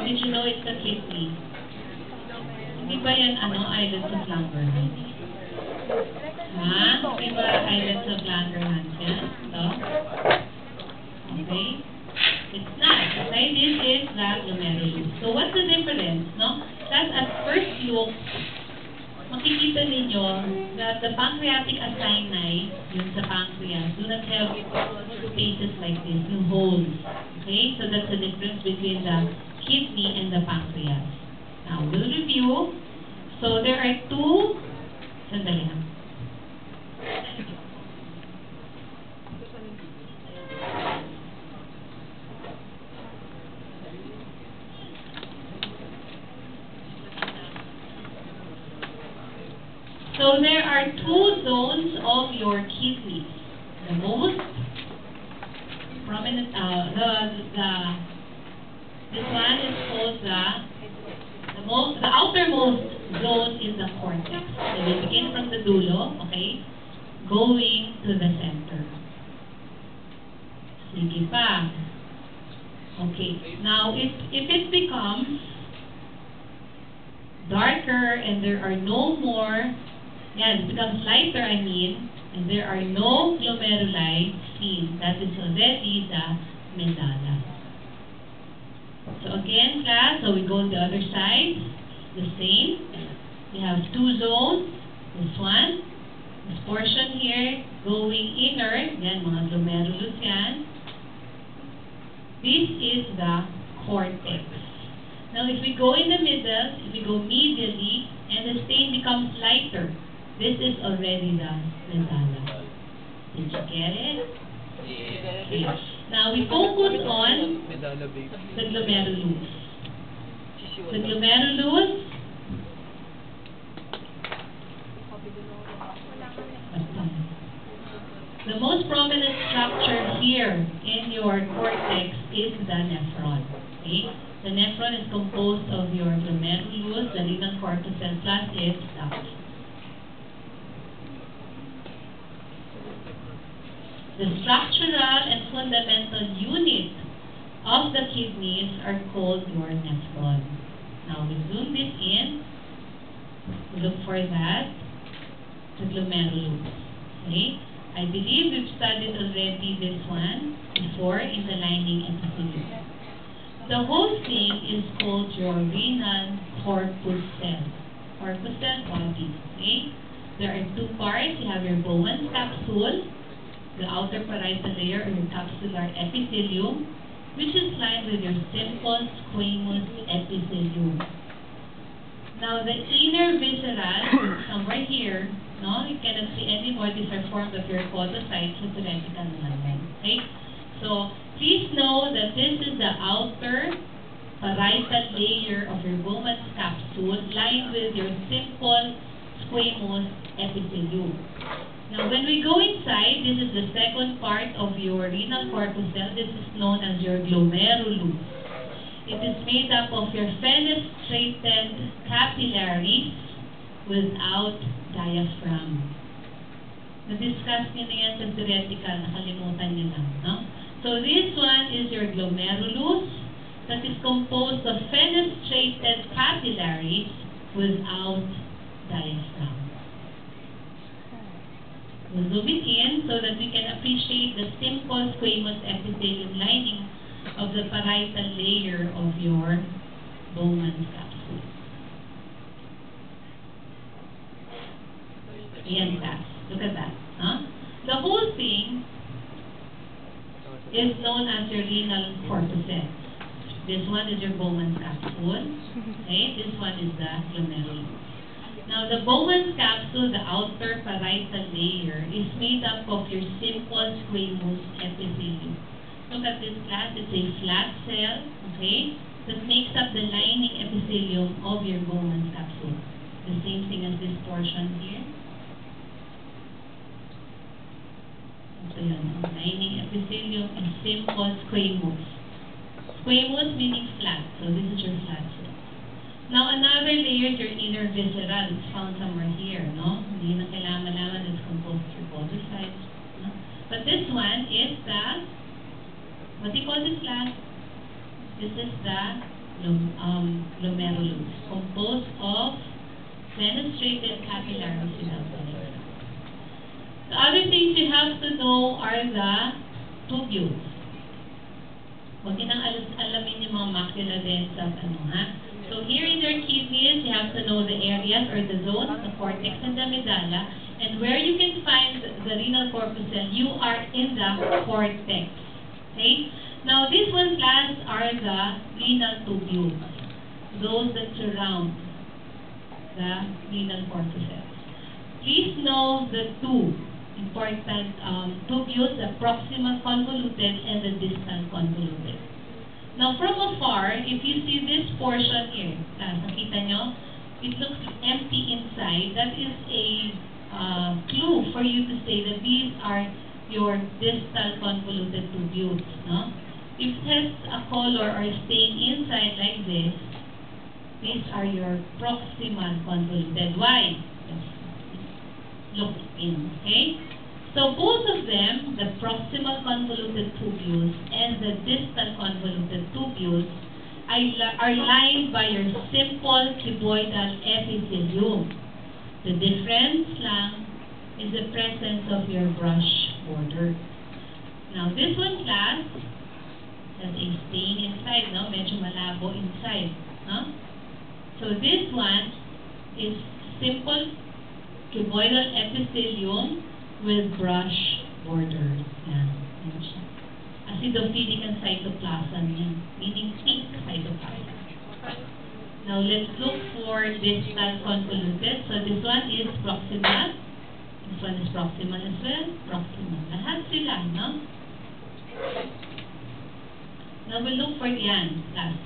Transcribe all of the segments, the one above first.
did you know it's a kidney? Hindi ba yan, islets of Langerhans? Ha? Di ba islets of Langerhans yan? Ito? Okay? It's not. Okay? This is the glomerulus. So what's the difference? No? That at first look, makikita ninyo that the pancreatic acini, yun sa pancreas, do not have spaces like this, yung holes. Okay? So that's the difference between the kidney and the pancreas. Now, we'll review. So there are two, sandali lang. So there are two zones of your kidneys. The most prominent, this one is called the outermost zone is the cortex. So we begin from the dulo, okay, going to the center. Sige pa. Okay. Now, if it becomes darker and there are no more, it becomes lighter, and there are no glomeruli seen, that is already the medulla. So again, class, so we go on the other side, the same. We have two zones, this one, this portion here, going inner, yan, mga glomerulus yan. This is the cortex. Now, if we go in the middle, if we go medially, and the stain becomes lighter, this is already the medulla. Did you get it? Yeah. Okay. Now, we focus on the glomerulus. The glomerulus, the most prominent structure here in your cortex is the nephron. Okay? The nephron is composed of your glomerulus, the renal corpuscle, plus its ducts. The structural and fundamental unit of the kidneys are called your nephron. Now, we zoom this in. Look for that. The glomerulus. Okay? I believe we've studied already this one before in the lining epithelium. The whole thing is called your renal corpuscle. Corpuscle body. Okay? There are two parts. You have your Bowman's capsule, the outer parietal layer or your capsular epithelium, which is lined with your simple squamous epithelium. Now, the inner visceral, somewhere here, no, you cannot see anymore. These are formed of your podocytes, so theoretical naman. Okay? So, please know that this is the outer parietal layer of your Bowman's capsule lined with your simple squamous epithelium. Now, when we go inside, this is the second part of your renal corpuscle. This is known as your glomerulus. It is made up of your fenestrated capillaries without diaphragm. Na-discuss niyo na yan sa theoretical, nakalimutan niyo lang. No? So, this one is your glomerulus that is composed of fenestrated capillaries without diaphragm. We'll zoom it in so that we can appreciate the simple squamous epithelium lining of the parietal layer of your Bowman's capsule. Ayan, class. Look at that. Huh? The whole thing is known as your renal corpuscle. This one is your Bowman's capsule. Okay? This one is the glomerulus. Now, the Bowman's capsule, the outer parietal layer, is made up of your simple squamous epithelium. Look at this, class. It's a flat cell, okay, that makes up the lining epithelium of your Bowman's capsule. The same thing as this portion here. So, yun, lining epithelium is simple squamous. Squamous meaning flat. So, this is your flat cell. Now, another layer is your inner visceral. It's found somewhere here, no? Hindi na kailangan malaman it's composed of your podocytes. No? But this one is the, what do you call this class? This is the glomerulus, composed of fenestrated capillaries without vena. The other things you have to know are the tubules. Huwag nyo nang alamin yung mga macula densa at ano, ha? So here in your kidneys, you have to know the areas or the zones, the cortex and the medulla, and where you can find the renal corpuscle, you are in the cortex. Okay? Now, these ones last are the renal tubules, those that surround the renal corpuscles. Please know the two important tubules, the proximal convoluted and the distal convoluted. Now, from afar, if you see this portion here, nakita nyo, it looks empty inside. That is a clue for you to say that these are your distal convoluted tubules. No? If it has a color or stain inside like this, these are your proximal convoluted. Why? Let's look in, okay? So both of them, the proximal convoluted tubules and the distal convoluted tubules, are lined by your simple cuboidal epithelium. The difference lang is the presence of your brush border. Now this one, class, has a stain inside, no? Medyo malabo inside, no? So this one is simple cuboidal epithelium with brush border. Yan. Yan siya. Acidophilic and cytoplasm yan. Meaning pink cytoplasm. Now let's look for distal convoluted. So this one is proximal. This one is proximal as well. Proximal. Lahat sila, no? Now we'll look for yan. Last.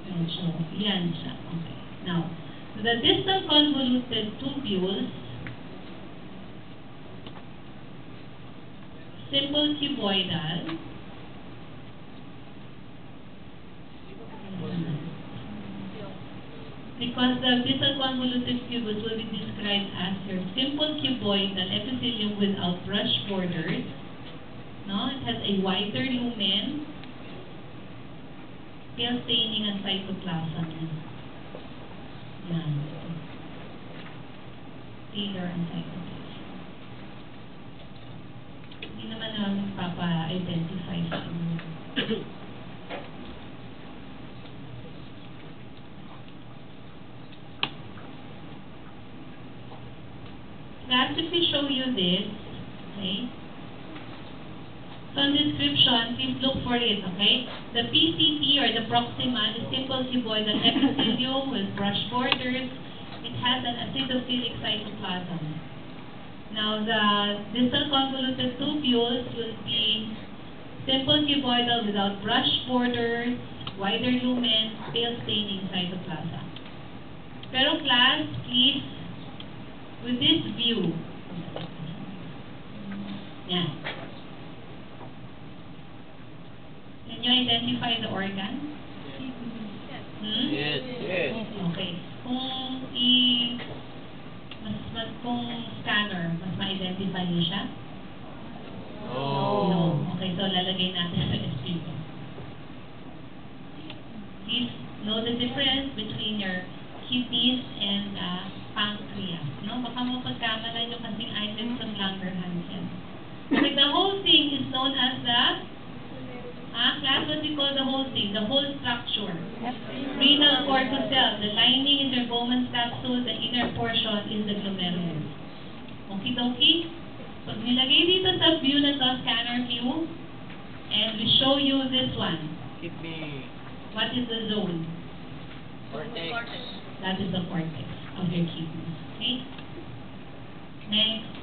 Yan siya. Yan siya. Okay. Now, the distal convoluted tubules, simple cuboidal, because the distal convoluted tubules will be described as your simple cuboidal epithelium without brush borders. No, it has a wider lumen, pale staining and cytoplasm. Yan. Paler and cytoplasm. Hindi naman namin papa-identify sa inyo. Class, if we show you this, okay? So in description, please look for it, okay? The PCT or the proximal is simple cuboidal epithelium with brush borders. It has an acidophilic cytoplasm. Now the distal convoluted tubules will be simple cuboidal without brush borders, wider lumen, pale staining cytoplasm. Pero class, please, with this view, yeah. Can you identify the organ? Yes. Yes. Okay. Kung scanner, mas ma-identify niyo siya? Oh. No. Okay, so lalagay natin sa SPO. Please know the difference between your kidneys and pancreas. No? Baka mapagkamalan nyo kasing items from Langerhans yan. But the whole thing is known as the class, what we call the whole thing, the whole structure. Renal corpuscle, the lining is your Bowman's capsule, the inner portion is the glomerulus. Okay, dokie? Pag nilagay dito sa view na to, scanner view, and we show you this one. Kidney. What is the zone? Cortex. That is the cortex of your kidneys. Okay? Next.